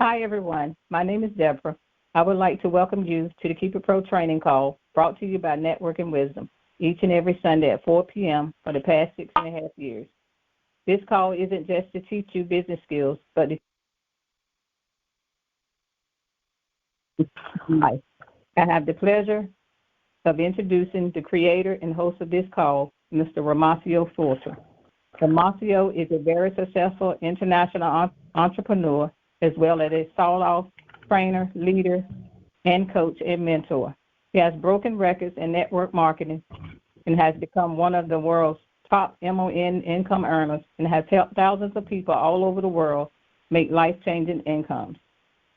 Hi, everyone. My name is Deborah. I would like to welcome you to the Keep It Pro training call brought to you by Network and Wisdom each and every Sunday at 4 p.m. for the past 6.5 years. This call isn't just to teach you business skills, but to life. I have the pleasure of introducing the creator and host of this call, Mr. Romacio Fulcher. Romacio is a very successful international entrepreneur as well as a sought-off trainer, leader, and coach and mentor. He has broken records in network marketing and has become one of the world's top MON income earners and has helped thousands of people all over the world make life-changing incomes.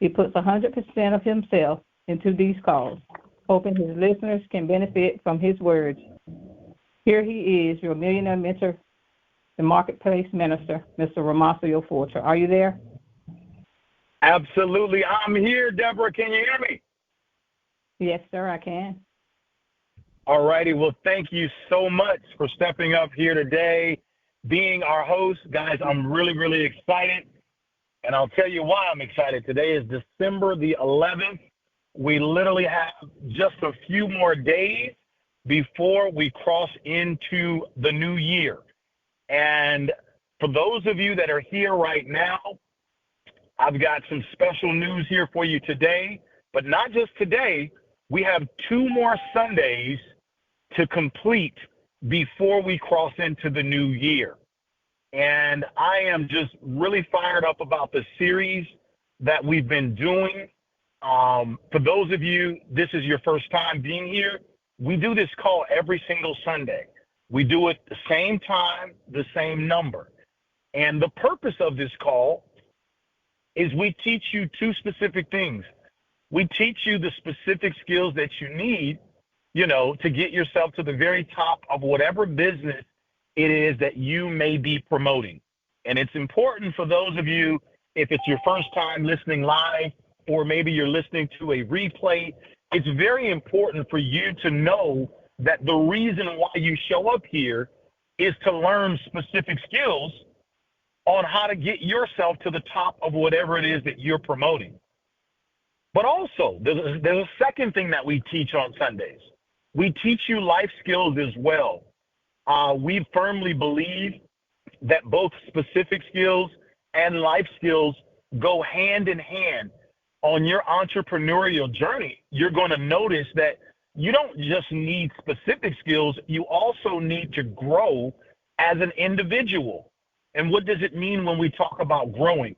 He puts 100% of himself into these calls, hoping his listeners can benefit from his words. Here he is, your millionaire mentor, the marketplace minister, Mr. Romacio Fulcher. Are you there? Absolutely. I'm here, Deborah. Can you hear me? Yes, sir, I can. All righty. Well, thank you so much for stepping up here today, being our host. Guys, I'm really, really excited. And I'll tell you why I'm excited. Today is December the 11th. We literally have just a few more days before we cross into the new year. And for those of you that are here right now, I've got some special news here for you today, but not just today. We have 2 more Sundays to complete before we cross into the new year. And I am just really fired up about the series that we've been doing. For those of you, this is your first time being here, we do this call every single Sunday. We do it the same time, the same number. And the purpose of this call is we teach you 2 specific things. We teach you the specific skills that you need, to get yourself to the very top of whatever business it is that you may be promoting. And it's important for those of you, if it's your first time listening live, or maybe you're listening to a replay, it's very important for you to know that the reason why you show up here is to learn specific skills on how to get yourself to the top of whatever it is that you're promoting. But also, there's a second thing that we teach on Sundays. We teach you life skills as well. We firmly believe that both specific skills and life skills go hand in hand. On your entrepreneurial journey, you're going to notice that you don't just need specific skills, you also need to grow as an individual. And what does it mean when we talk about growing?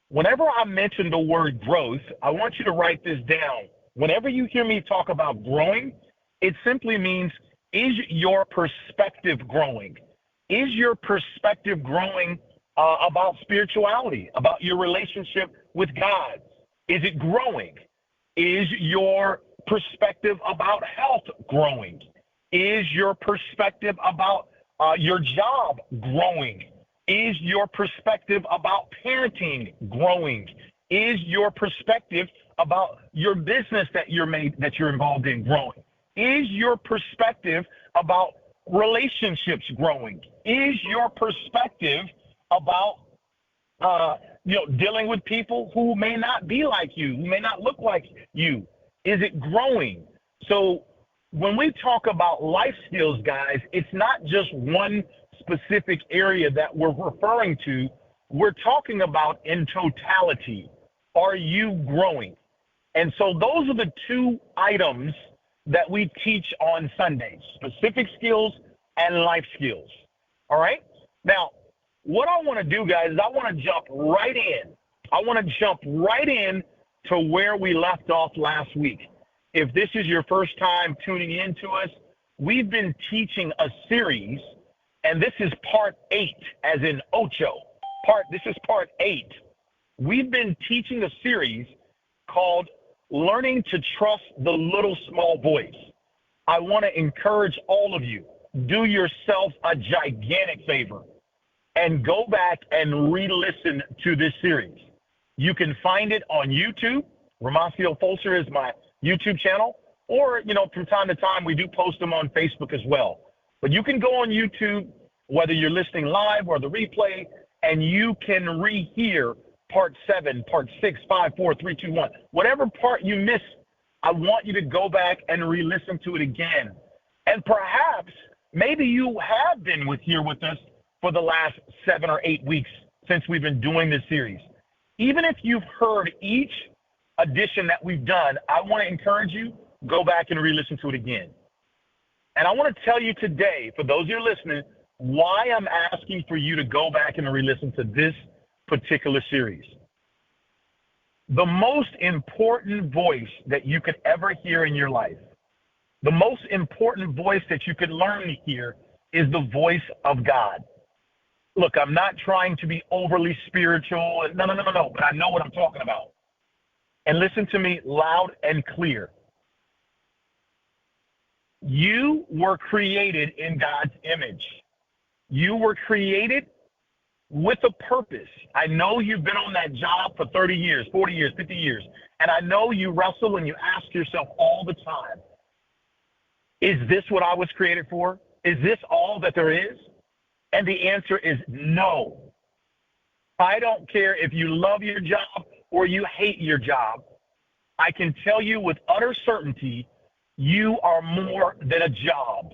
Whenever I mention the word growth, I want you to write this down. Whenever you hear me talk about growing, it simply means, is your perspective growing? Is your perspective growing about spirituality, about your relationship with God? Is it growing? Is your perspective about health growing? Is your perspective about your job growing? Is your perspective about parenting growing? Is your perspective about your business that you're involved in growing? Is your perspective about relationships growing? Is your perspective about dealing with people who may not be like you, who may not look like you? Is it growing? So when we talk about life skills, guys, it's not just one specific area that we're referring to. We're talking about in totality. Are you growing? And so those are the 2 items that we teach on Sundays, specific skills and life skills. All right? Now, what I want to do, guys, is I want to jump right in. I want to jump right in to where we left off last week. If this is your first time tuning in to us, we've been teaching a series, and this is part 8, as in ocho. This is part 8. We've been teaching a series called Learning to Trust the Little Small Voice. I want to encourage all of you, do yourself a gigantic favor and go back and re-listen to this series. You can find it on YouTube. Romacio Fulcher is my YouTube channel. Or, from time to time, we do post them on Facebook as well. But you can go on YouTube, whether you're listening live or the replay, and you can rehear part 7, part 6, 5, 4, 3, 2, 1. Whatever part you missed, I want you to go back and re-listen to it again. And perhaps maybe you have been here with us for the last 7 or 8 weeks since we've been doing this series. Even if you've heard each edition that we've done, I want to encourage you, go back and re-listen to it again. And I want to tell you today, for those of you listening, why I'm asking for you to go back and re-listen to this particular series. The most important voice that you could ever hear in your life, the most important voice that you could learn to hear, is the voice of God. Look, I'm not trying to be overly spiritual. No, but I know what I'm talking about. And listen to me loud and clear. You were created in God's image. You were created with a purpose. I know you've been on that job for 30 years, 40 years, 50 years, and I know you wrestle and you ask yourself all the time, is this what I was created for? Is this all that there is? And the answer is no. I don't care if you love your job or you hate your job. I can tell you with utter certainty, you are more than a job.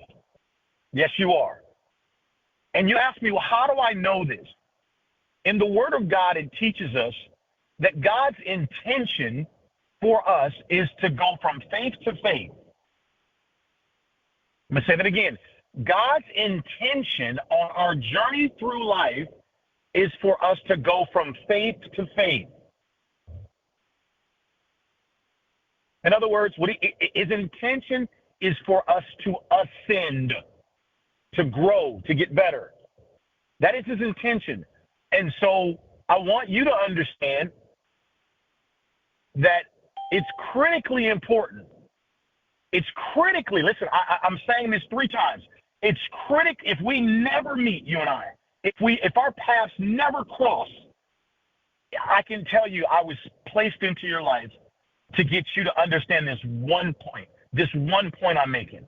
Yes, you are. And you ask me, well, how do I know this? In the Word of God, it teaches us that God's intention for us is to go from faith to faith. I'm going to say that again. God's intention on our journey through life is for us to go from faith to faith. In other words, his intention is for us to ascend, to grow, to get better. That is his intention. And so I want you to understand that it's critically important. It's critically, listen, I'm saying this 3 times. It's if we never meet, you and I, if our paths never cross, I can tell you I was placed into your life to get you to understand this one point I'm making.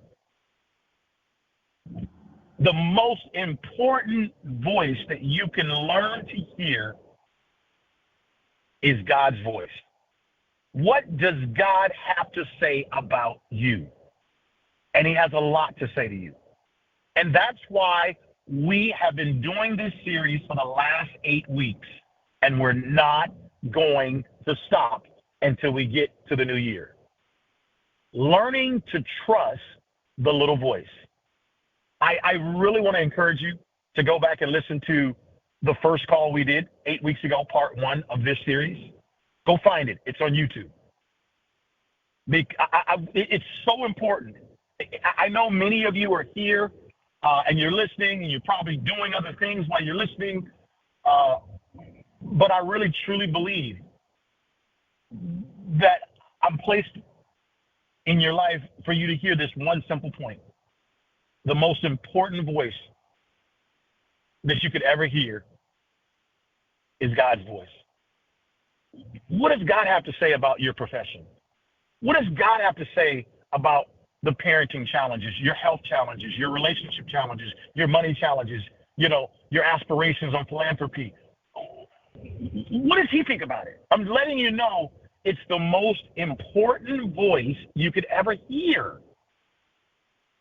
The most important voice that you can learn to hear is God's voice. What does God have to say about you? And he has a lot to say to you. And that's why we have been doing this series for the last 8 weeks, and we're not going to stop until we get to the new year. Learning to trust the little voice. I really want to encourage you to go back and listen to the first call we did 8 weeks ago, part 1 of this series. Go find it. It's on YouTube. It's so important. I know many of you are here and you're listening, and you're probably doing other things while you're listening, but I really, truly believe that I'm placed in your life for you to hear this one simple point. The most important voice that you could ever hear is God's voice. What does God have to say about your profession? What does God have to say about the parenting challenges, your health challenges, your relationship challenges, your money challenges, your aspirations on philanthropy? What does he think about it? I'm letting you know it's the most important voice you could ever hear.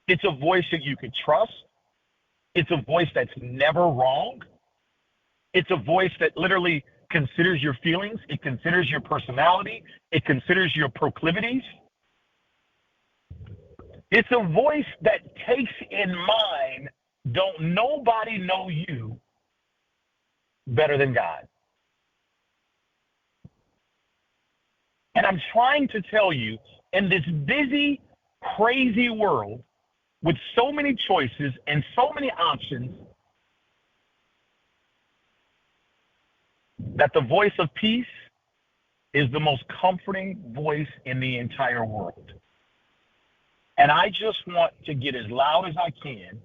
It's a voice that you could trust. It's a voice that's never wrong. It's a voice that literally considers your feelings. It considers your personality. It considers your proclivities. It's a voice that takes in mind, don't nobody know you better than God. And I'm trying to tell you, in this busy, crazy world, with so many choices and so many options, that the voice of peace is the most comforting voice in the entire world. And I just want to get as loud as I can.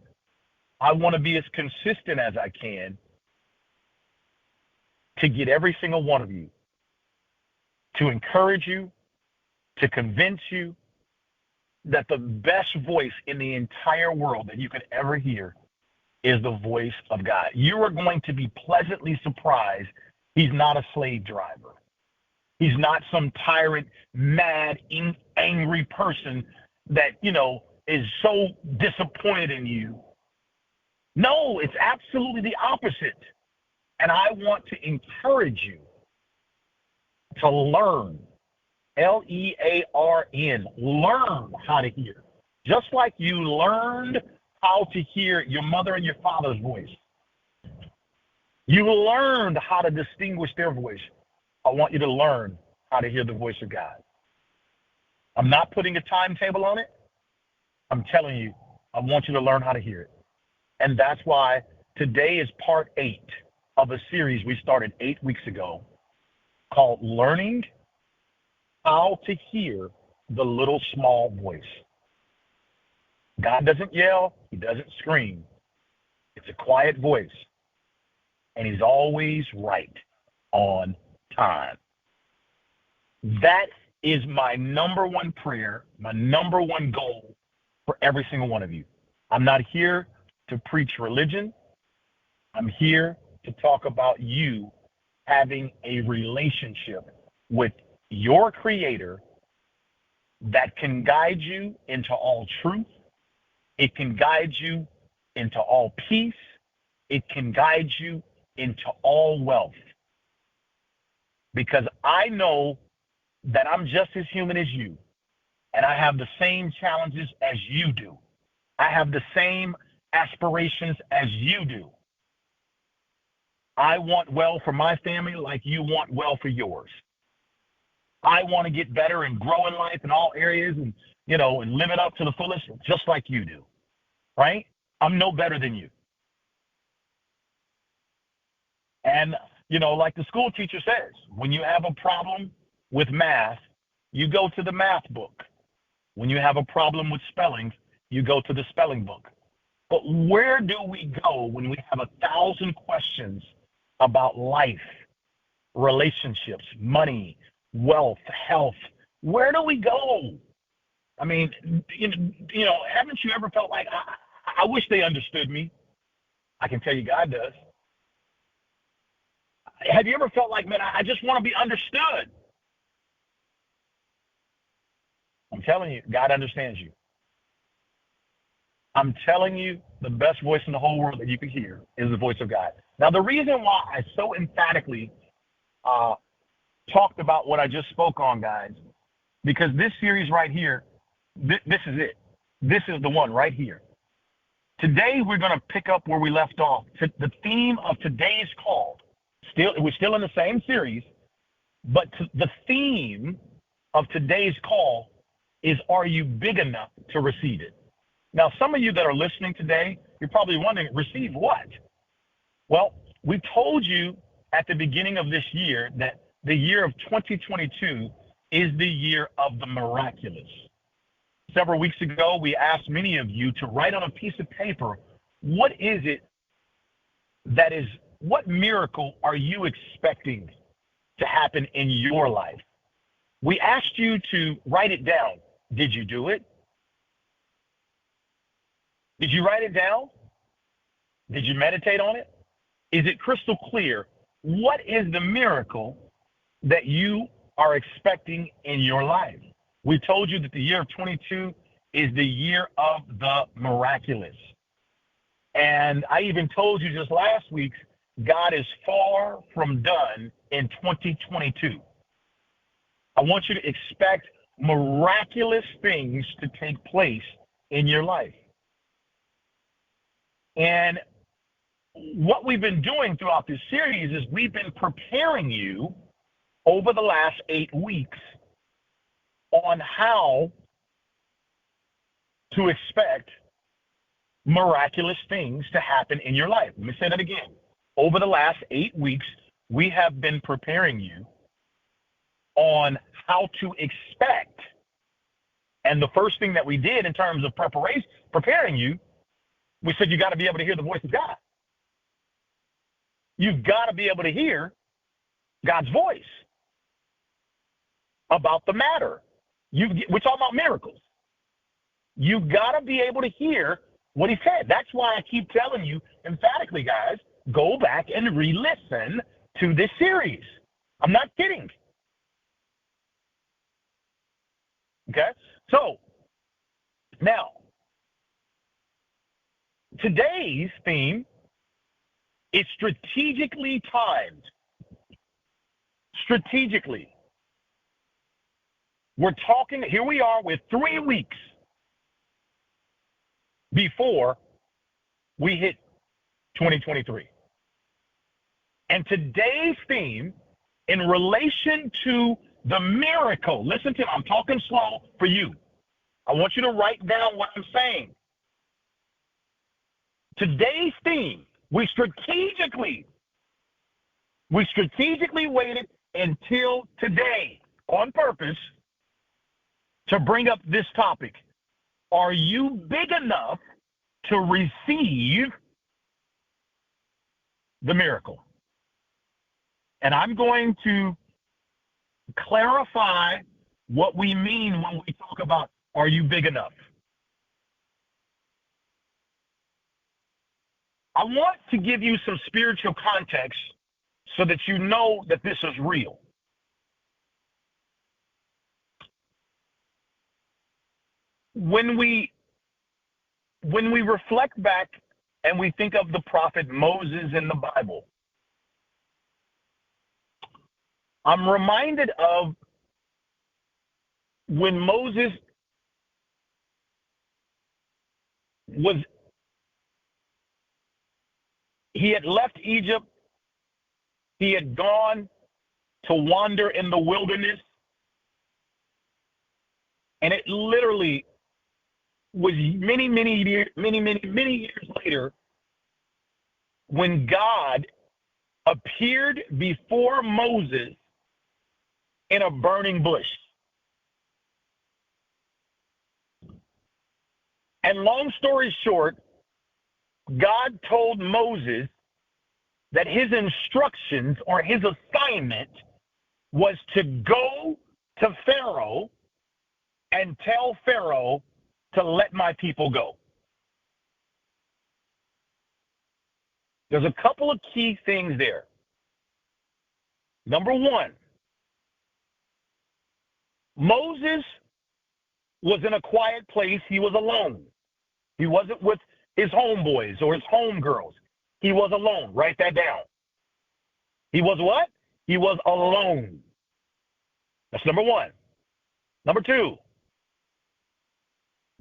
I want to be as consistent as I can to get every single one of you, to encourage you, to convince you that the best voice in the entire world that you could ever hear is the voice of God. You are going to be pleasantly surprised He's not a slave driver. He's not some tyrant, mad, angry person that, is so disappointed in you. No, it's absolutely the opposite. And I want to encourage you to learn, Learn, learn how to hear. Just like you learned how to hear your mother and your father's voice. You learned how to distinguish their voice. I want you to learn how to hear the voice of God. I'm not putting a timetable on it. I'm telling you, I want you to learn how to hear it. And that's why today is part 8 of a series we started 8 weeks ago called Learning How to Hear the Little Small Voice. God doesn't yell. He doesn't scream. It's a quiet voice. And he's always right on time. That is my number one prayer, my number one goal for every single one of you. I'm not here to preach religion. I'm here to talk about you having a relationship with your Creator that can guide you into all truth. It can guide you into all peace. It can guide you into all wealth. Because I know that I'm just as human as you, and I have the same challenges as you do. I have the same aspirations as you do. I want well for my family like you want well for yours. I want to get better and grow in life in all areas and live it up to the fullest just like you do, right? I'm no better than you. And, like the school teacher says, when you have a problem with math, you go to the math book. When you have a problem with spelling, you go to the spelling book. But where do we go when we have 1,000 questions about life, relationships, money, wealth, health? Where do we go? I mean, haven't you ever felt like, I wish they understood me? I can tell you God does. Have you ever felt like, man, I just want to be understood? I'm telling you, God understands you. I'm telling you, the best voice in the whole world that you could hear is the voice of God. Now, the reason why I so emphatically talked about what I just spoke on, guys, because this series right here, this is it. This is the one right here. Today, we're going to pick up where we left off. The theme of today's call, we're still in the same series, but the theme of today's call is, are you big enough to receive it? Now, some of you that are listening today, you're probably wondering, receive what? Well, we told you at the beginning of this year that the year of 2022 is the year of the miraculous. Several weeks ago, we asked many of you to write on a piece of paper, what miracle are you expecting to happen in your life? We asked you to write it down. Did you do it? Did you write it down? Did you meditate on it? Is it crystal clear? What is the miracle that you are expecting in your life? We told you that the year of 22 is the year of the miraculous. And I even told you just last week, God is far from done in 2022. I want you to expect miraculous things to take place in your life. And what we've been doing throughout this series is we've been preparing you over the last 8 weeks on how to expect miraculous things to happen in your life. Let me say that again. Over the last 8 weeks, we have been preparing you on how to expect. And the first thing that we did in terms of preparing you, we said you got to be able to hear the voice of God. You've got to be able to hear God's voice about the matter. We're talking about miracles. You've got to be able to hear what he said. That's why I keep telling you emphatically, guys, go back and re-listen to this series. I'm not kidding. Okay? So, now, today's theme is strategically timed. Strategically. We're talking, here we are with 3 weeks before we hit 2023. And today's theme, in relation to the miracle, listen to me, I'm talking slow for you. I want you to write down what I'm saying. Today's theme, we strategically waited until today on purpose to bring up this topic. Are you big enough to receive the miracle? And I'm going to clarify what we mean when we talk about, are you big enough? I want to give you some spiritual context so that you know that this is real. When we reflect back and we think of the prophet Moses in the Bible, I'm reminded of when Moses he had left Egypt, he had gone to wander in the wilderness, and it literally was many years later when God appeared before Moses in a burning bush. And long story short, God told Moses that his instructions or his assignment was to go to Pharaoh and tell Pharaoh to let my people go. There's a couple of key things there. Number one, Moses was in a quiet place. He was alone. He wasn't with his homeboys or his homegirls. He was alone. Write that down. He was what? He was alone. That's number one. Number two,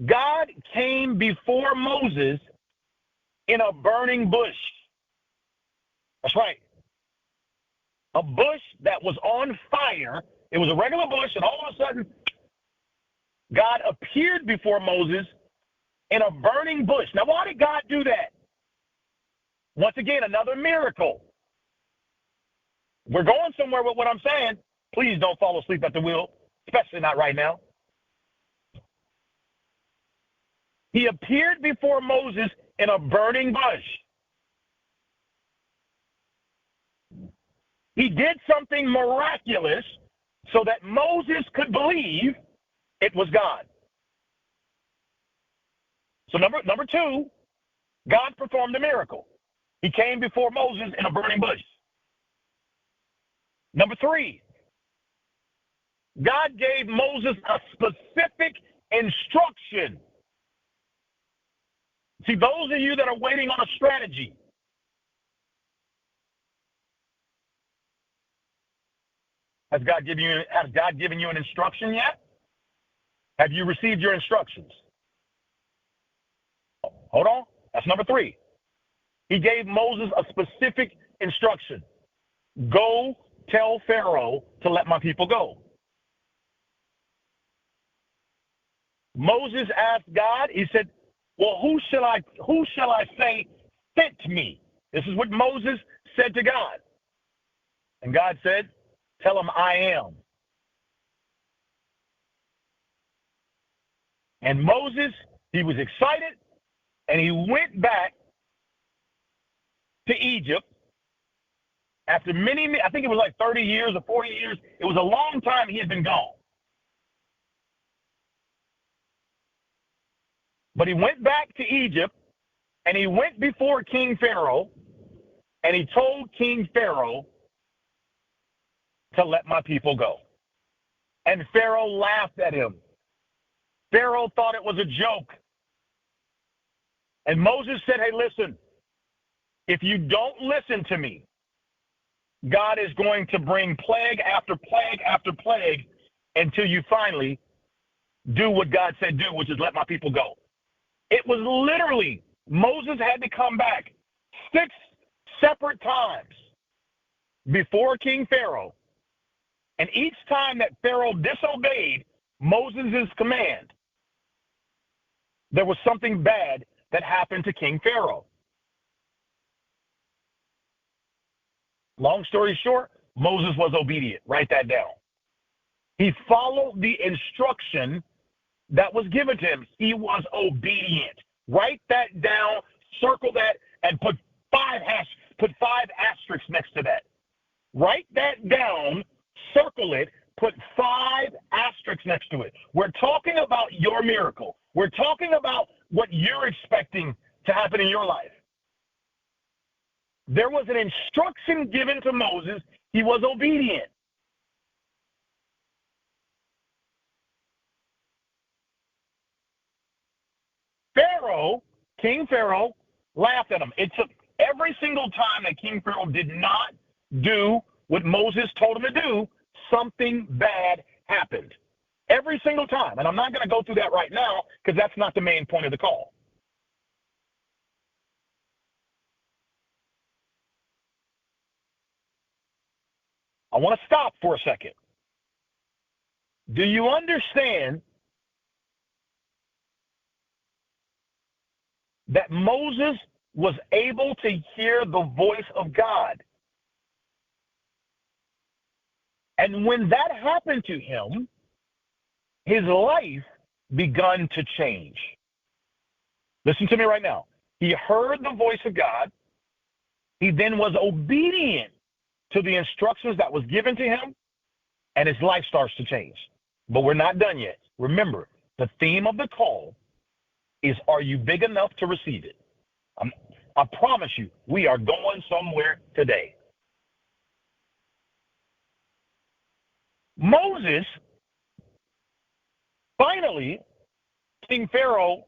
God came before Moses in a burning bush. That's right. A bush that was on fire. It was a regular bush, and all of a sudden, God appeared before Moses in a burning bush. Now, why did God do that? Once again, another miracle. We're going somewhere with what I'm saying. Please don't fall asleep at the wheel, especially not right now. He appeared before Moses in a burning bush. He did something miraculous so that Moses could believe it was God. So number two, God performed a miracle. He came before Moses in a burning bush. Number three, God gave Moses a specific instruction. See, those of you that are waiting on a strategy, has God given you an instruction yet? Have you received your instructions? Hold on. That's number three. He gave Moses a specific instruction. Go tell Pharaoh to let my people go. Moses asked God, he said, well, who shall I say sent me? This is what Moses said to God. And God said, tell him I am. And Moses, he was excited, and he went back to Egypt after many, I think it was like 30 years or 40 years. It was a long time he had been gone. But he went back to Egypt, and he went before King Pharaoh, and he told King Pharaoh to let my people go. And Pharaoh laughed at him. Pharaoh thought it was a joke. And Moses said, hey, listen, if you don't listen to me, God is going to bring plague after plague after plague until you finally do what God said do, which is let my people go. It was literally, Moses had to come back 6 separate times before King Pharaoh. And each time that Pharaoh disobeyed Moses' command, there was something bad that happened to King Pharaoh. Long story short, Moses was obedient. Write that down. He followed the instruction that was given to him. He was obedient. Write that down, circle that, and put 5 asterisks next to that. Write that down, circle it, put 5 asterisks next to it. We're talking about your miracle. We're talking about what you're expecting to happen in your life. There was an instruction given to Moses. He was obedient. King Pharaoh, laughed at him. It took every single time that King Pharaoh did not do what Moses told him to do, something bad happened. Every single time. And I'm not going to go through that right now because that's not the main point of the call. I want to stop for a second. Do you understand that Moses was able to hear the voice of God? And when that happened to him, his life begun to change. Listen to me right now. He heard the voice of God. He then was obedient to the instructions that was given to him, and his life starts to change. But we're not done yet. Remember, the theme of the call is, are you big enough to receive it? I promise you, we are going somewhere today. Moses, King Pharaoh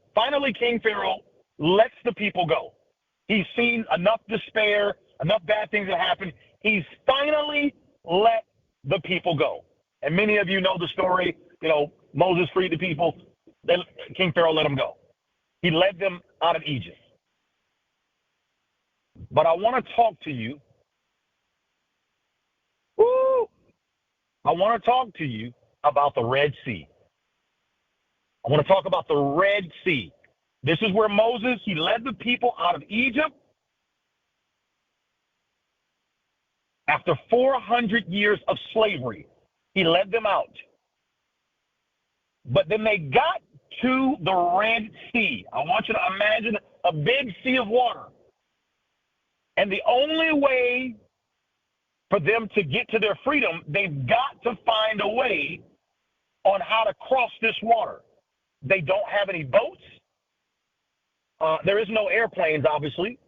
lets the people go. He's seen enough despair, enough bad things that happen. He's finally let the people go. And many of you know the story. Moses freed the people. Then King Pharaoh let them go. He led them out of Egypt. But I want to talk to you. I want to talk to you about the Red Sea. I want to talk about the Red Sea. This is where Moses, he led the people out of Egypt. After 400 years of slavery, he led them out. But then they got to the Red Sea. I want you to imagine a big sea of water. And the only way for them to get to their freedom, they've got to find a way on how to cross this water. They don't have any boats. There is no airplanes, obviously.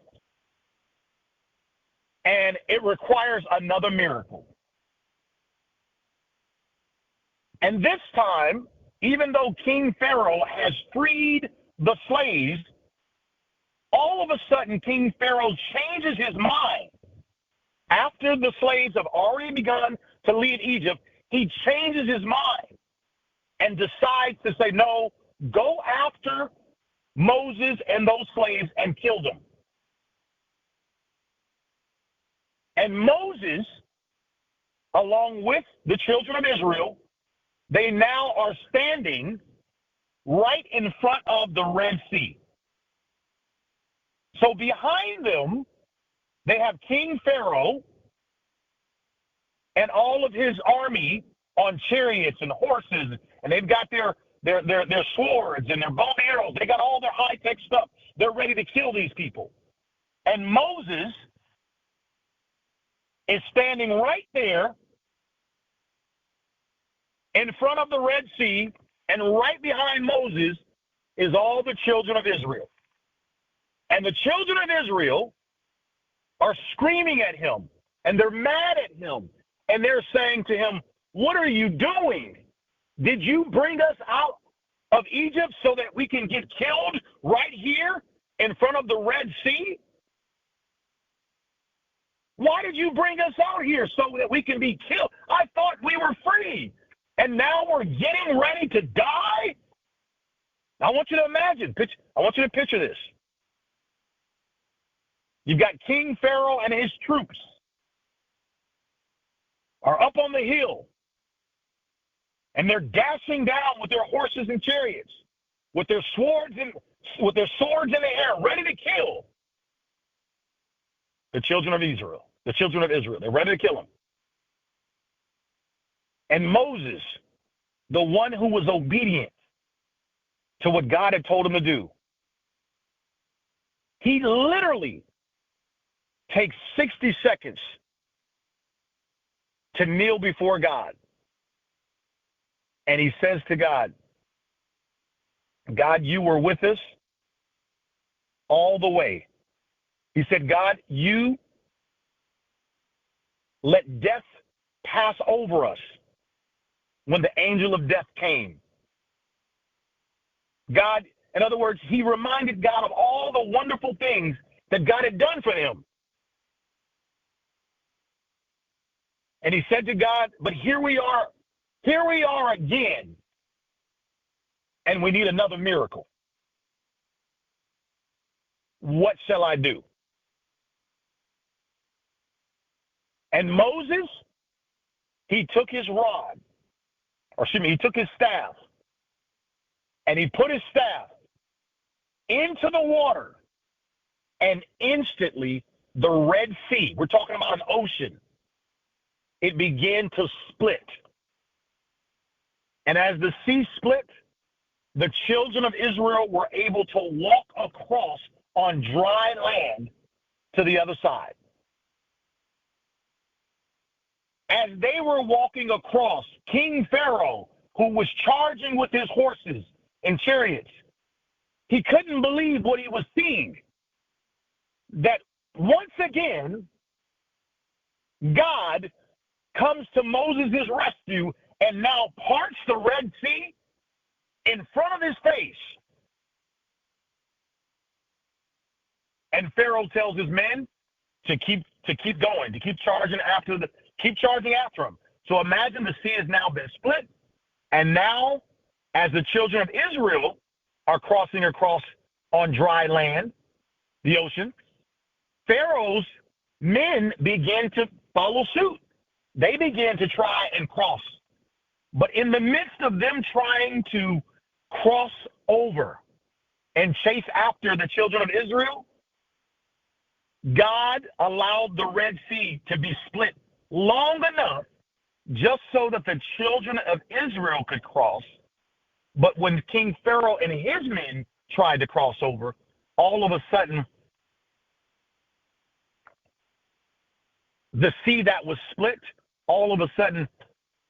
And it requires another miracle. And this time, even though King Pharaoh has freed the slaves, all of a sudden King Pharaoh changes his mind. After the slaves have already begun to leave Egypt, he changes his mind and decides to say, no, go after Moses and those slaves and kill them. And Moses, along with the children of Israel, they now are standing right in front of the Red Sea. So behind them, they have King Pharaoh and all of his army on chariots and horses, and they've got their swords and their bow and arrows. They got all their high-tech stuff. They're ready to kill these people. And Moses is standing right there in front of the Red Sea, and right behind Moses is all the children of Israel. And the children of Israel are screaming at him, and they're mad at him, And they're saying to him, what are you doing? Did you bring us out of Egypt so that we can get killed right here in front of the Red Sea? Why did you bring us out here so that we can be killed? I thought we were free, and now we're getting ready to die? I want you to imagine. I want you to picture this. You've got King Pharaoh and his troops are up on the hill, and they're dashing down with their horses and chariots, with their swords in the air, ready to kill the children of Israel. The children of Israel. They're ready to kill them. And Moses, the one who was obedient to what God had told him to do, he literally takes 60 seconds to kneel before God. And he says to God, God, you were with us all the way. He said, God, you let death pass over us when the angel of death came. God, in other words, he reminded God of all the wonderful things that God had done for him. And he said to God, but here we are again, and we need another miracle. What shall I do? And Moses, he took his staff, and he put his staff into the water, and instantly the Red Sea, we're talking about an ocean, it began to split. And as the sea split, the children of Israel were able to walk across on dry land to the other side. As they were walking across, King Pharaoh, who was charging with his horses and chariots, he couldn't believe what he was seeing. That once again, God comes to Moses' rescue and now parts the Red Sea in front of his face. And Pharaoh tells his men to keep going, to keep charging after him. So imagine the sea has now been split, and now as the children of Israel are crossing across on dry land, the ocean, Pharaoh's men began to follow suit. They began to try and cross. But in the midst of them trying to cross over and chase after the children of Israel, God allowed the Red Sea to be split long enough just so that the children of Israel could cross. But when King Pharaoh and his men tried to cross over, all of a sudden, the sea that was split, all of a sudden,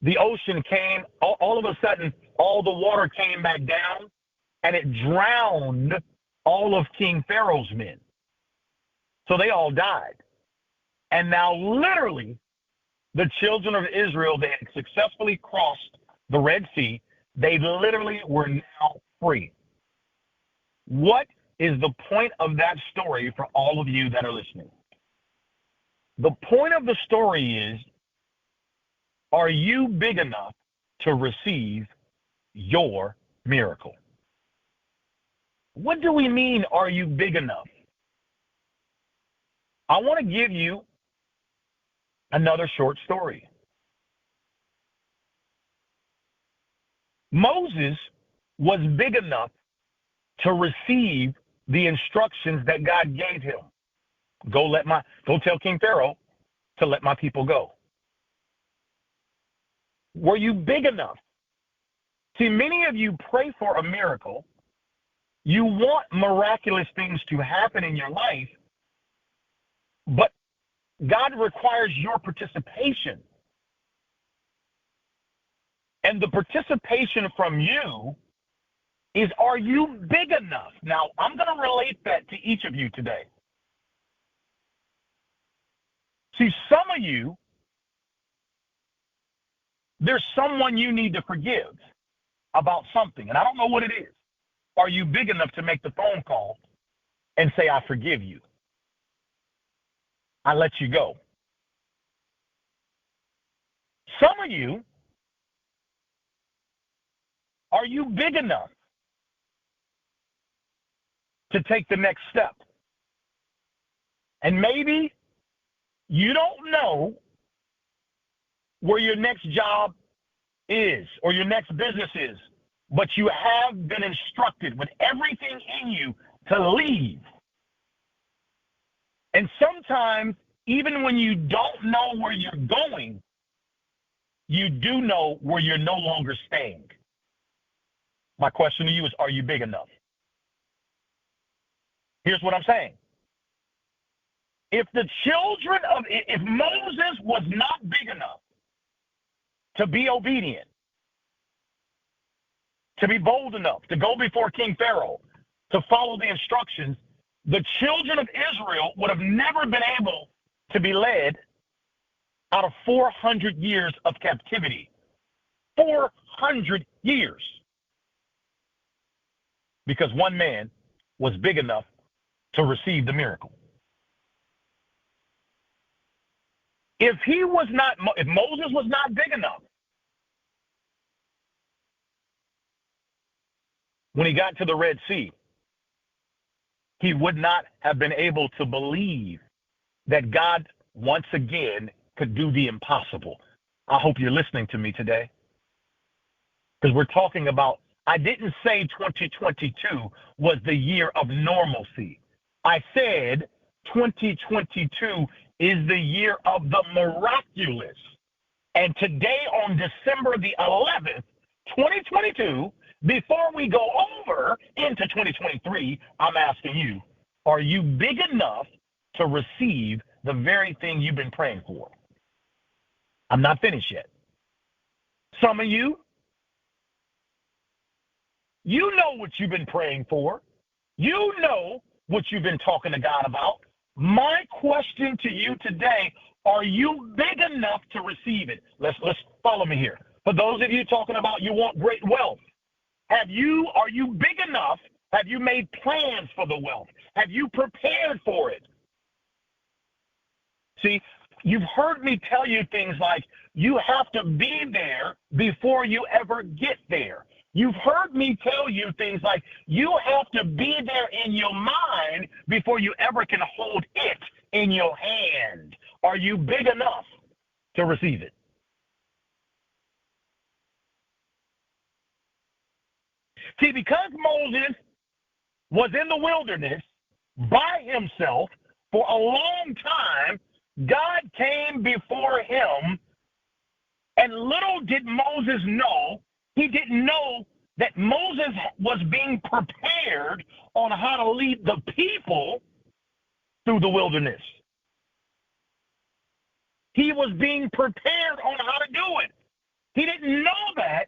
the ocean came, all of a sudden, all the water came back down, and it drowned all of King Pharaoh's men. So they all died. And now, literally, the children of Israel, they had successfully crossed the Red Sea. They literally were now free. What is the point of that story for all of you that are listening? The point of the story is, are you big enough to receive your miracle? What do we mean, are you big enough? I want to give you another short story. Moses was big enough to receive the instructions that God gave him. Go tell King Pharaoh to let my people go. Were you big enough? See, many of you pray for a miracle. You want miraculous things to happen in your life, but God requires your participation. And the participation from you is, are you big enough? Now, I'm going to relate that to each of you today. See, some of you There's someone you need to forgive about something, and I don't know what it is. Are you big enough to make the phone call and say, I forgive you? I let you go. Some of you, are you big enough to take the next step? And maybe you don't know where your next job is or your next business is, but you have been instructed with everything in you to leave. And sometimes, even when you don't know where you're going, you do know where you're no longer staying. My question to you is, are you big enough? Here's what I'm saying. If Moses was not big enough to be obedient, to be bold enough, to go before King Pharaoh, to follow the instructions, the children of Israel would have never been able to be led out of 400 years of captivity. 400 years. Because one man was big enough to receive the miracle. If Moses was not big enough, when he got to the Red Sea, he would not have been able to believe that God once again could do the impossible. I hope you're listening to me today. Because we're talking about, I didn't say 2022 was the year of normalcy. I said 2022 is the year of the miraculous. And today on December the 11th, 2022, before we go over into 2023, I'm asking you, are you big enough to receive the very thing you've been praying for? I'm not finished yet. Some of you, you know what you've been praying for. You know what you've been talking to God about. My question to you today, are you big enough to receive it? Let's follow me here. For those of you talking about you want great wealth, are you big enough? Have you made plans for the wealth? Have you prepared for it? See, you've heard me tell you things like you have to be there before you ever get there. You've heard me tell you things like you have to be there in your mind before you ever can hold it in your hand. Are you big enough to receive it? See, because Moses was in the wilderness by himself for a long time, God came before him, and little did Moses know, he didn't know that Moses was being prepared on how to lead the people through the wilderness. He was being prepared on how to do it. He didn't know that.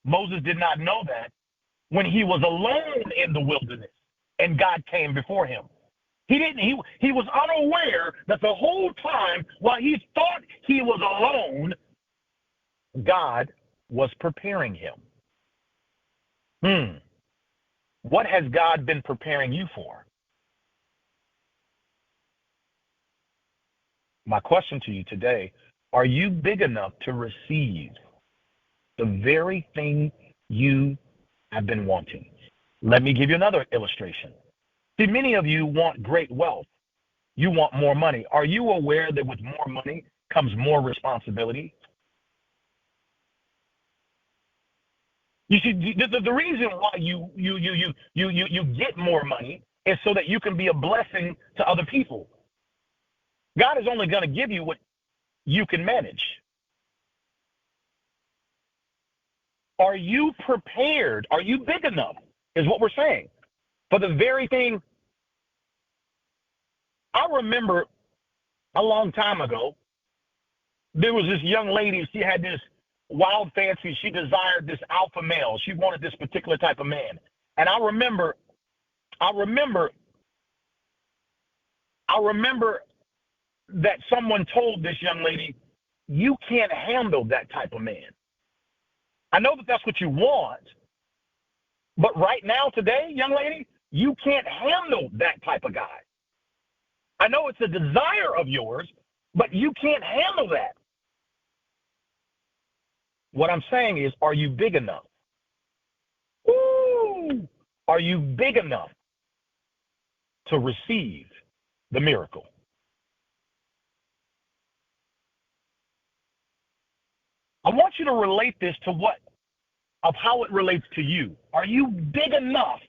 Moses did not know that when he was alone in the wilderness and God came before him. He was unaware that the whole time while he thought he was alone, God was preparing him. What has God been preparing you for? My question to you today, are you big enough to receive the very thing you have been wanting? Let me give you another illustration. See, many of you want great wealth. You want more money. Are you aware that with more money comes more responsibility? You see, the reason why you get more money is so that you can be a blessing to other people. God is only going to give you what you can manage. Are you prepared? Are you big enough? Is what we're saying. For the very thing. I remember a long time ago, there was this young lady, she had this wild fancy, she desired this alpha male. She wanted this particular type of man. And I remember that someone told this young lady, you can't handle that type of man. I know that that's what you want, but right now, today, young lady, you can't handle that type of guy. I know it's a desire of yours, but you can't handle that. What I'm saying is, are you big enough? Ooh, are you big enough to receive the miracle? I want you to relate this to how it relates to you. Are you big enough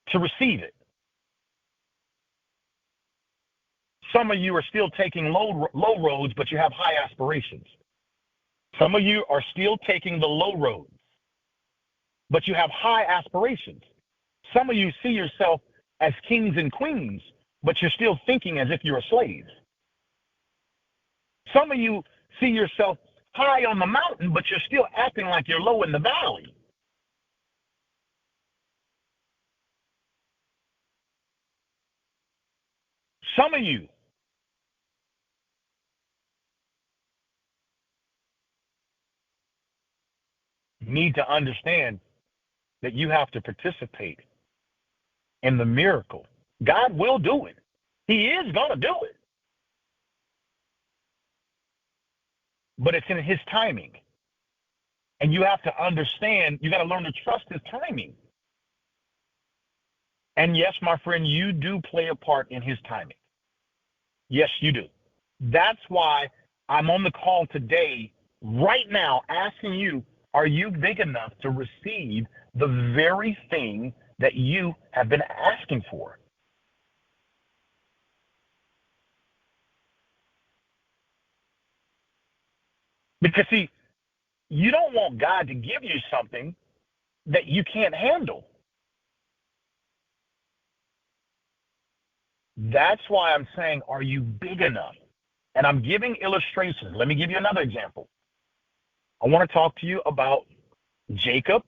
to receive it? Some of you are still taking low roads, but you have high aspirations. Some of you are still taking the low roads, but you have high aspirations. Some of you see yourself as kings and queens, but you're still thinking as if you're a slave. Some of you see yourself high on the mountain, but you're still acting like you're low in the valley. Some of you need to understand that you have to participate in the miracle. God will do it. He is going to do it. But it's in his timing. And you have to understand, you got to learn to trust his timing. And yes, my friend, you do play a part in his timing. Yes, you do. That's why I'm on the call today, right now, asking you, are you big enough to receive the very thing that you have been asking for? Because, see, you don't want God to give you something that you can't handle. That's why I'm saying, are you big enough? And I'm giving illustrations. Let me give you another example. I want to talk to you about Jacob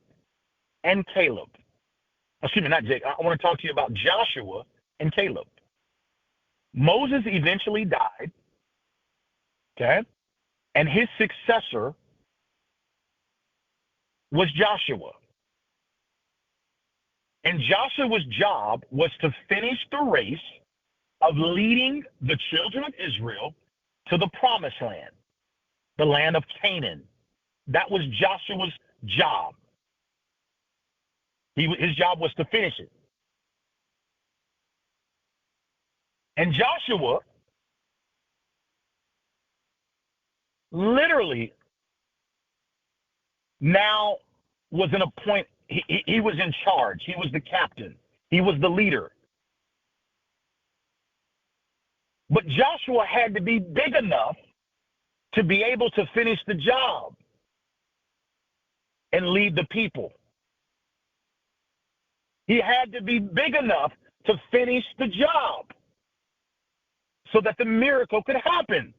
and Caleb. Excuse me, not Jacob. I want to talk to you about Joshua and Caleb. Moses eventually died, okay? And his successor was Joshua. And Joshua's job was to finish the race of leading the children of Israel to the promised land, the land of Canaan. That was Joshua's job. His job was to finish it. And Joshua literally now was in a point, he was in charge. He was the captain. He was the leader. But Joshua had to be big enough to be able to finish the job and lead the people. He had to be big enough to finish the job so that the miracle could happen.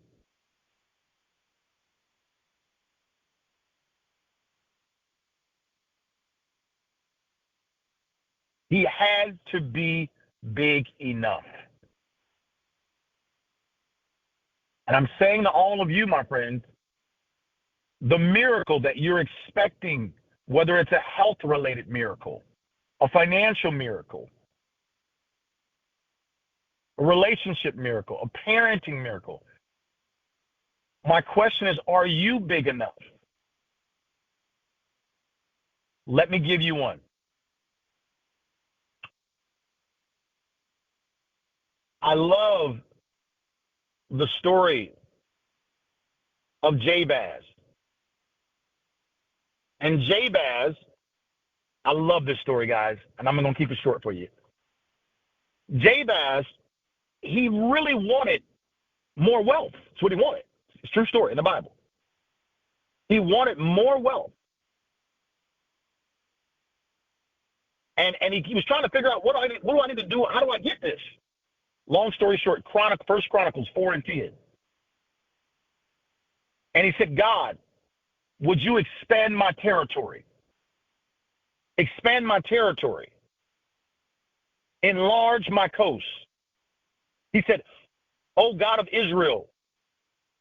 He had to be big enough. And I'm saying to all of you, my friends, the miracle that you're expecting, whether it's a health-related miracle, a financial miracle, a relationship miracle, a parenting miracle, my question is, are you big enough? Let me give you one. I love the story of Jabez. And Jabez, I love this story, guys, and I'm going to keep it short for you. Jabez, he really wanted more wealth. That's what he wanted. It's a true story in the Bible. He wanted more wealth. And he was trying to figure out, what do I need to do? How do I get this? Long story short, First Chronicles 4 and 10. And he said, God, would you expand my territory? Expand my territory. Enlarge my coast. He said, oh God of Israel,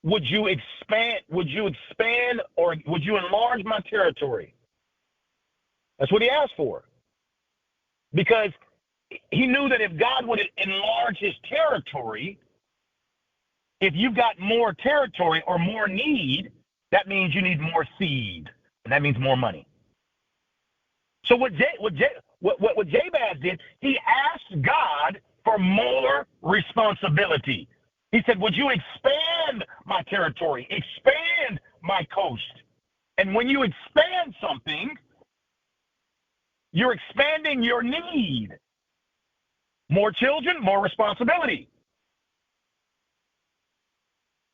would you expand or would you enlarge my territory? That's what he asked for. Because he knew that if God would enlarge his territory, if you've got more territory or more need, that means you need more seed, and that means more money. So what Jabez did, he asked God for more responsibility. He said, would you expand my territory, expand my coast? And when you expand something, you're expanding your need. More children, more responsibility.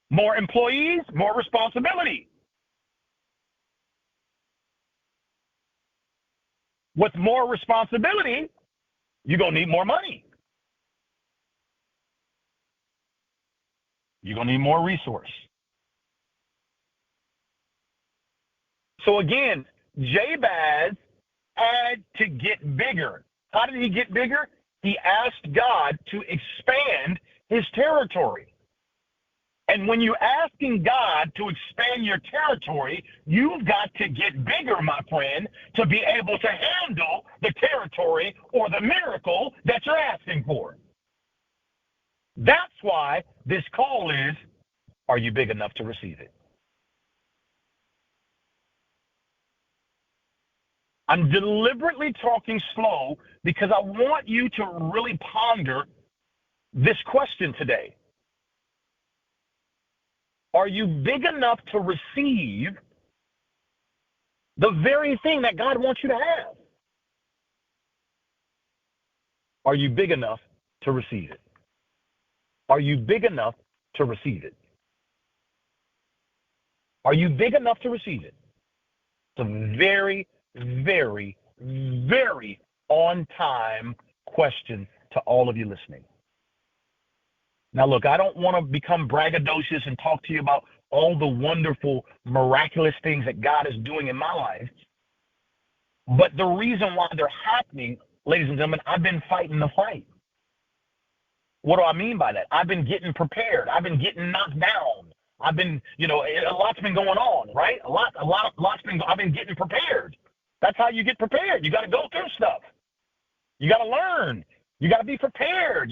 More employees, more responsibility. With more responsibility, you're going to need more money. You're going to need more resource. So again, Jabez had to get bigger. How did he get bigger? He asked God to expand his territory. And when you're asking God to expand your territory, you've got to get bigger, my friend, to be able to handle the territory or the miracle that you're asking for. That's why this call is, are you big enough to receive it? I'm deliberately talking slow because I want you to really ponder this question today. Are you big enough to receive the very thing that God wants you to have? Are you big enough to receive it? Are you big enough to receive it? Are you big enough to receive it? It's a very, very, very on-time question to all of you listening. Now, look, I don't want to become braggadocious and talk to you about all the wonderful, miraculous things that God is doing in my life. But the reason why they're happening, ladies and gentlemen, I've been fighting the fight. What do I mean by that? I've been getting prepared. I've been getting knocked down. I've been, a lot's been going on, right? I've been getting prepared. That's how you get prepared. You got to go through stuff. You got to learn. You got to be prepared,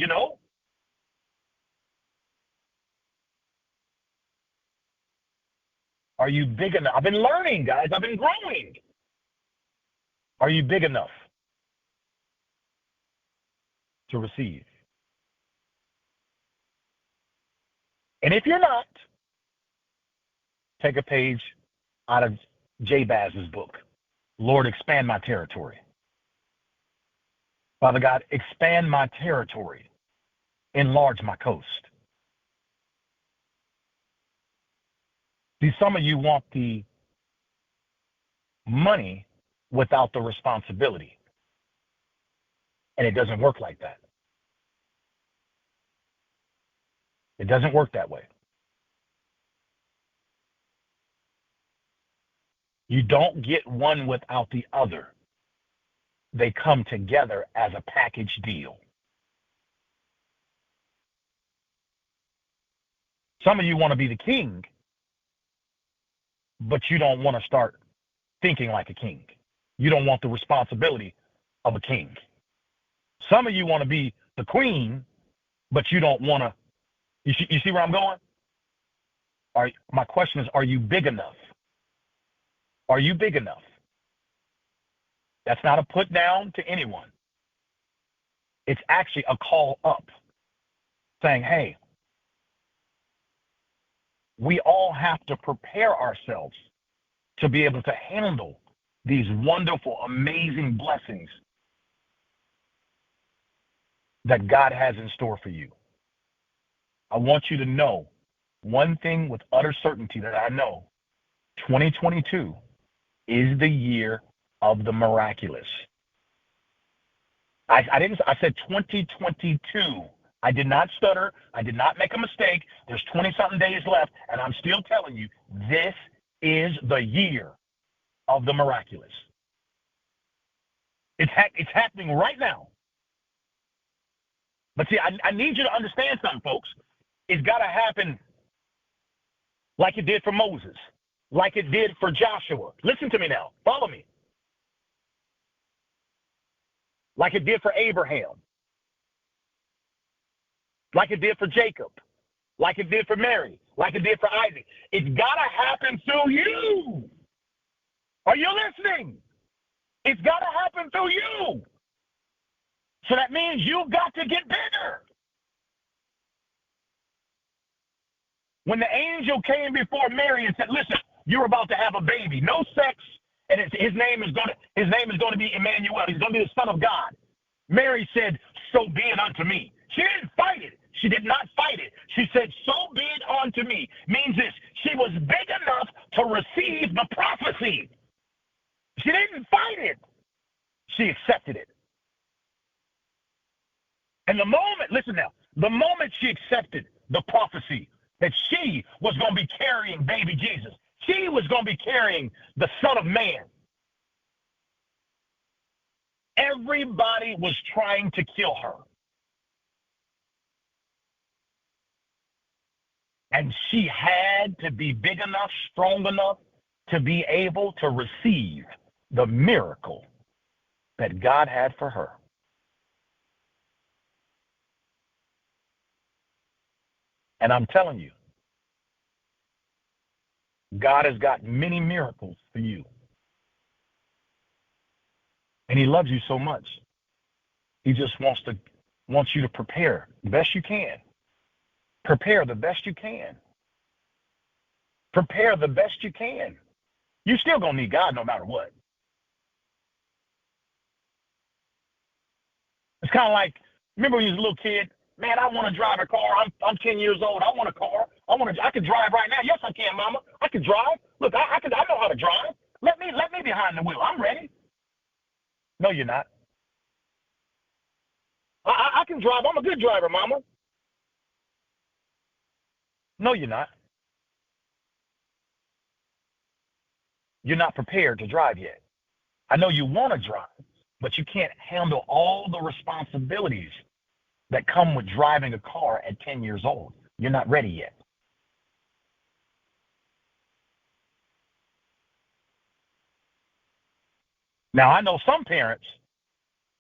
Are you big enough? I've been learning, guys. I've been growing. Are you big enough to receive? And if you're not, take a page out of Jabez's book. Lord, expand my territory. Father God, expand my territory. Enlarge my coast. See, some of you want the money without the responsibility. And it doesn't work like that. It doesn't work that way. You don't get one without the other. They come together as a package deal. Some of you want to be the king, but you don't want to start thinking like a king. You don't want the responsibility of a king. Some of you want to be the queen, but you don't want to. You see where I'm going? My question is, are you big enough? Are you big enough? That's not a put down to anyone. It's actually a call up saying, hey, we all have to prepare ourselves to be able to handle these wonderful, amazing blessings that God has in store for you. I want you to know one thing with utter certainty that I know. 2022 is the year of the miraculous. I said 2022. I did not stutter. I did not make a mistake. There's 20-something days left, and I'm still telling you, this is the year of the miraculous. It's happening right now. But see, I need you to understand something, folks. It's got to happen like it did for Moses, like it did for Joshua. Listen to me now. Follow me. Like it did for Abraham, like it did for Jacob, like it did for Mary, like it did for Isaac. It's got to happen through you. Are you listening? It's got to happen through you. So that means you've got to get bigger. When the angel came before Mary and said, listen, you're about to have a baby, no sex, and his name is going to be Emmanuel. He's going to be the Son of God. Mary said, so be it unto me. She didn't fight it. She did not fight it. She said, so be it unto me. Means this, she was big enough to receive the prophecy. She didn't fight it. She accepted it. And the moment, listen now, the moment she accepted the prophecy that she was going to be carrying baby Jesus, she was going to be carrying the Son of Man, everybody was trying to kill her. And she had to be big enough, strong enough to be able to receive the miracle that God had for her. And I'm telling you, God has got many miracles for you. And he loves you so much. He just wants you to prepare the best you can. Prepare the best you can. Prepare the best you can. You're still going to need God no matter what. It's kind of like, remember when you was a little kid? Man, I want to drive a car. I'm 10 years old. I want a car. I can drive right now. Yes, I can, Mama. I can drive. Look, I know how to drive. Let me behind the wheel. I'm ready. No, you're not. I can drive. I'm a good driver, Mama. No, you're not. You're not prepared to drive yet. I know you want to drive, but you can't handle all the responsibilities that come with driving a car at 10 years old. You're not ready yet. Now, I know some parents,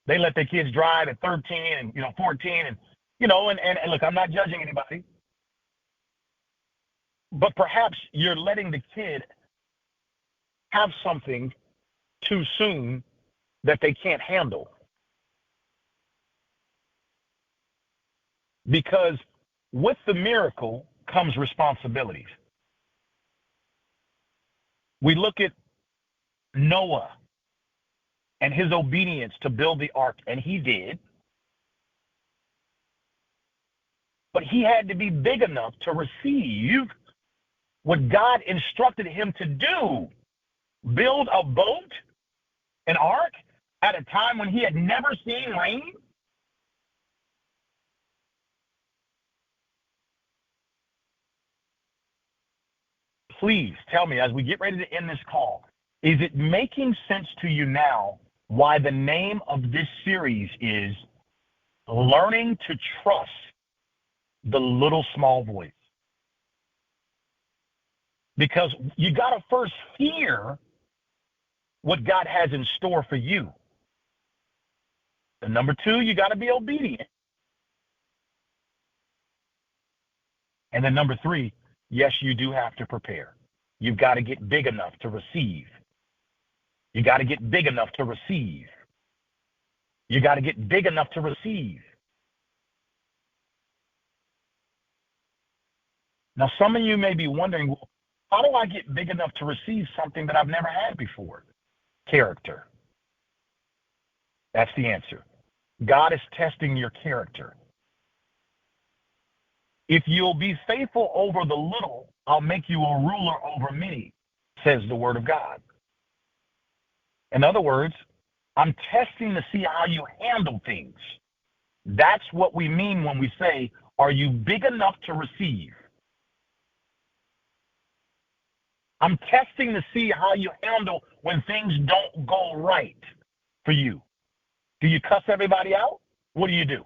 they let their kids drive at 13 and 14 and and look, I'm not judging anybody. But perhaps you're letting the kid have something too soon that they can't handle. Because with the miracle comes responsibilities. We look at Noah and his obedience to build the ark, and he did. But he had to be big enough to receive what God instructed him to do. Build a boat, an ark, at a time when he had never seen rain. Please tell me, as we get ready to end this call, is it making sense to you now why the name of this series is Learning to Trust the Little Small Voice? Because you got to first hear what God has in store for you. And number two, you got to be obedient. And then number three, yes, you do have to prepare. You've got to get big enough to receive. You got to get big enough to receive. You got to get big enough to receive. Now, some of you may be wondering, well, how do I get big enough to receive something that I've never had before? Character. That's the answer. God is testing your character. If you'll be faithful over the little, I'll make you a ruler over many, says the word of God. In other words, I'm testing to see how you handle things. That's what we mean when we say, are you big enough to receive? I'm testing to see how you handle when things don't go right for you. Do you cuss everybody out? What do?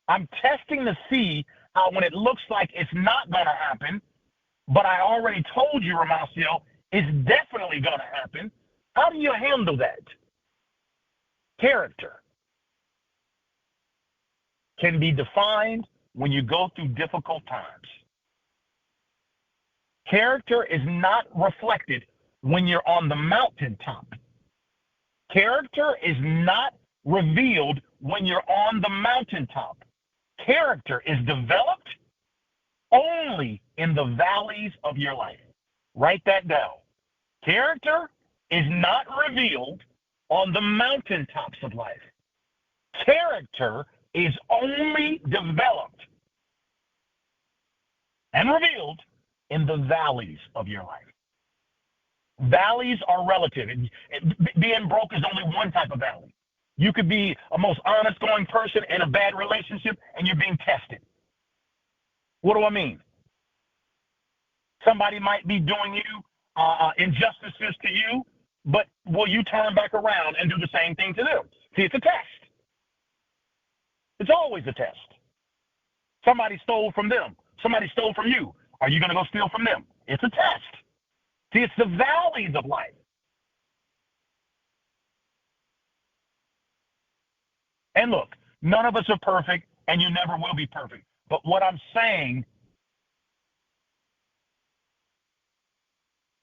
I'm testing to see how when it looks like it's not going to happen, But I already told you, Romacio, it's definitely going to happen. How do you handle that? Character can be defined when you go through difficult times. Character is not reflected when you're on the mountaintop. Character is not revealed when you're on the mountaintop. Character is developed only in the valleys of your life. Write that down. Character is not revealed on the mountaintops of life. Character is only developed and revealed in the valleys of your life. Valleys are relative. Being broke is only one type of valley. You could be a most honest going person in a bad relationship and you're being tested. What do I mean? Somebody might be doing you injustices to you, but will you turn back around and do the same thing to them? See, it's a test. It's always a test. Somebody stole from them. Somebody stole from you. Are you going to go steal from them? It's a test. See, it's the valleys of life. And look, none of us are perfect, and you never will be perfect. But what I'm saying,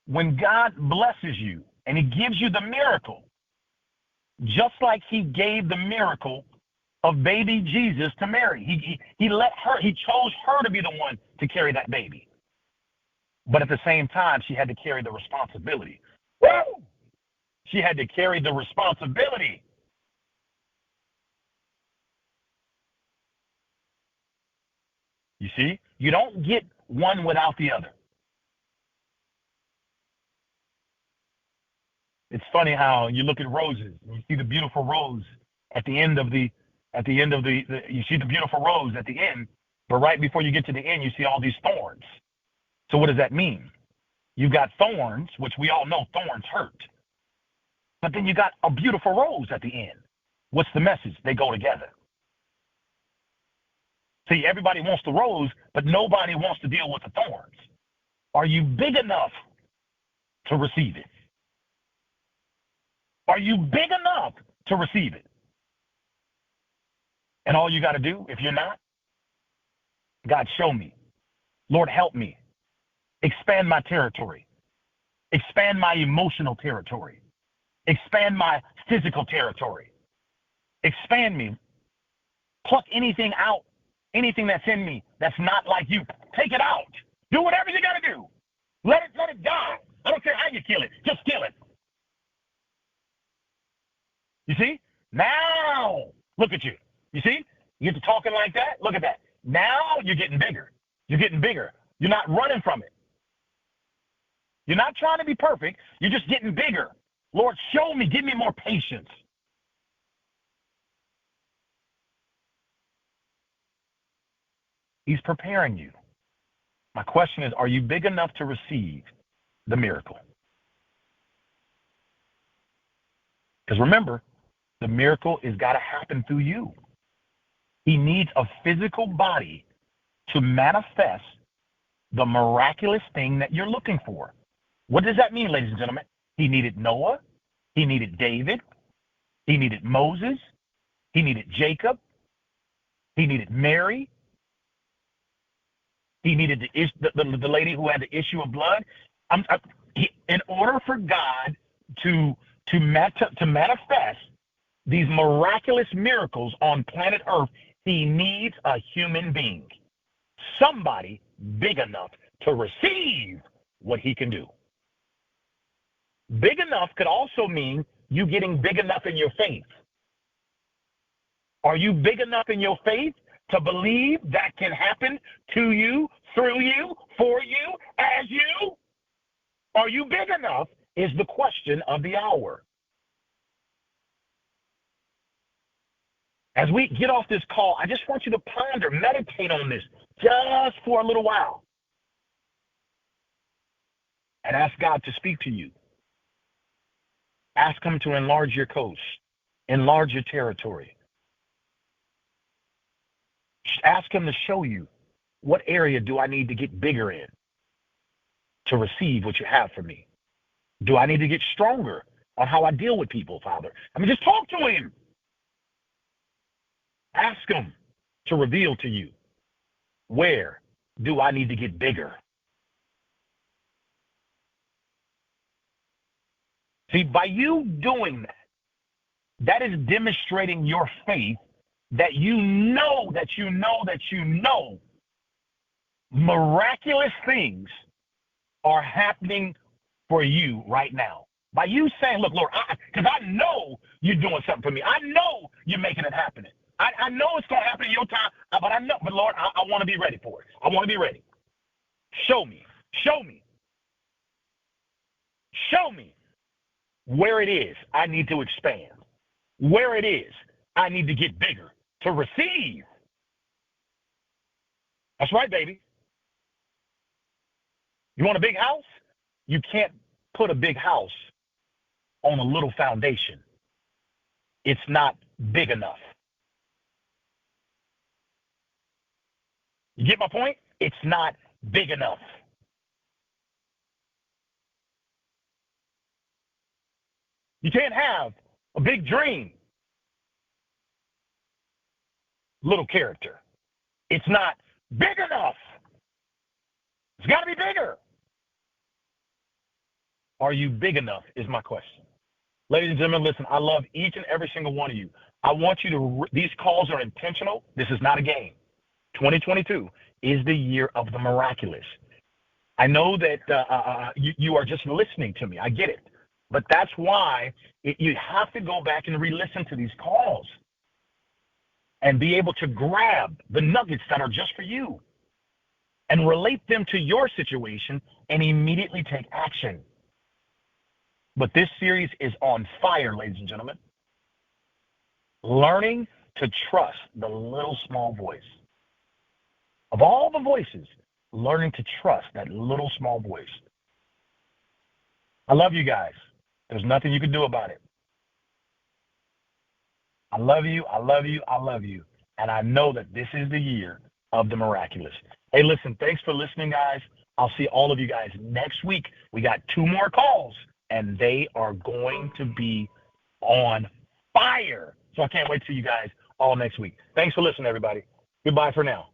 when God blesses you and he gives you the miracle, just like he gave the miracle of baby Jesus to Mary, he chose her to be the one to carry that baby. But at the same time, she had to carry the responsibility. Woo! She had to carry the responsibility. You see, you don't get one without the other. It's funny how you look at roses and you see the beautiful rose at the end of you see the beautiful rose at the end, but right before you get to the end, you see all these thorns. So what does that mean? You've got thorns, which we all know thorns hurt. But then you got a beautiful rose at the end. What's the message? They go together. See, everybody wants the rose, but nobody wants to deal with the thorns. Are you big enough to receive it? Are you big enough to receive it? And all you got to do, if you're not, God, show me. Lord, help me. Expand my territory. Expand my emotional territory. Expand my physical territory. Expand me. Pluck anything out, anything that's in me that's not like you. Take it out. Do whatever you got to do. Let it die. I don't care how you kill it. Just kill it. You see? Now, look at you. You see? You get to talking like that. Look at that. Now you're getting bigger. You're getting bigger. You're not running from it. You're not trying to be perfect. You're just getting bigger. Lord, show me. Give me more patience. He's preparing you. My question is, are you big enough to receive the miracle? Because remember, the miracle has got to happen through you. He needs a physical body to manifest the miraculous thing that you're looking for. What does that mean, ladies and gentlemen? He needed Noah. He needed David. He needed Moses. He needed Jacob. He needed Mary. He needed the lady who had the issue of blood. In order for God to manifest these miraculous miracles on planet Earth, he needs a human being, somebody big enough to receive what he can do. Big enough could also mean you getting big enough in your faith. Are you big enough in your faith to believe that can happen to you, through you, for you, as you? Are you big enough is the question of the hour. As we get off this call, I just want you to ponder, meditate on this just for a little while. And ask God to speak to you. Ask him to enlarge your coast, enlarge your territory. Ask him to show you, what area do I need to get bigger in? to receive what you have for me? Do I need to get stronger on how I deal with people, Father? I mean, just talk to him. Ask him to reveal to you, where do I need to get bigger? See, by you doing that, that is demonstrating your faith that you know miraculous things are happening for you right now. By you saying, look, Lord, because I know you're doing something for me. I know you're making it happen. I know it's going to happen in your time, but Lord, I want to be ready for it. I want to be ready. Show me where it is I need to expand, where it is I need to get bigger to receive. That's right, baby. You want a big house? You can't put a big house on a little foundation. It's not big enough. You get my point? It's not big enough. You can't have a big dream, little character. It's not big enough. It's got to be bigger. Are you big enough is my question. Ladies and gentlemen, listen, I love each and every single one of you. I want you to, these calls are intentional. This is not a game. 2022 is the year of the miraculous. I know that you are just listening to me. I get it. But that's why you have to go back and re-listen to these calls and be able to grab the nuggets that are just for you and relate them to your situation and immediately take action. But this series is on fire, ladies and gentlemen. Learning to trust the little small voice. Of all the voices, learning to trust that little small voice. I love you guys. There's nothing you can do about it. I love you. I love you. I love you. And I know that this is the year of the miraculous. Hey, listen, thanks for listening, guys. I'll see all of you guys next week. We got 2 more calls, and they are going to be on fire. So I can't wait to see you guys all next week. Thanks for listening, everybody. Goodbye for now.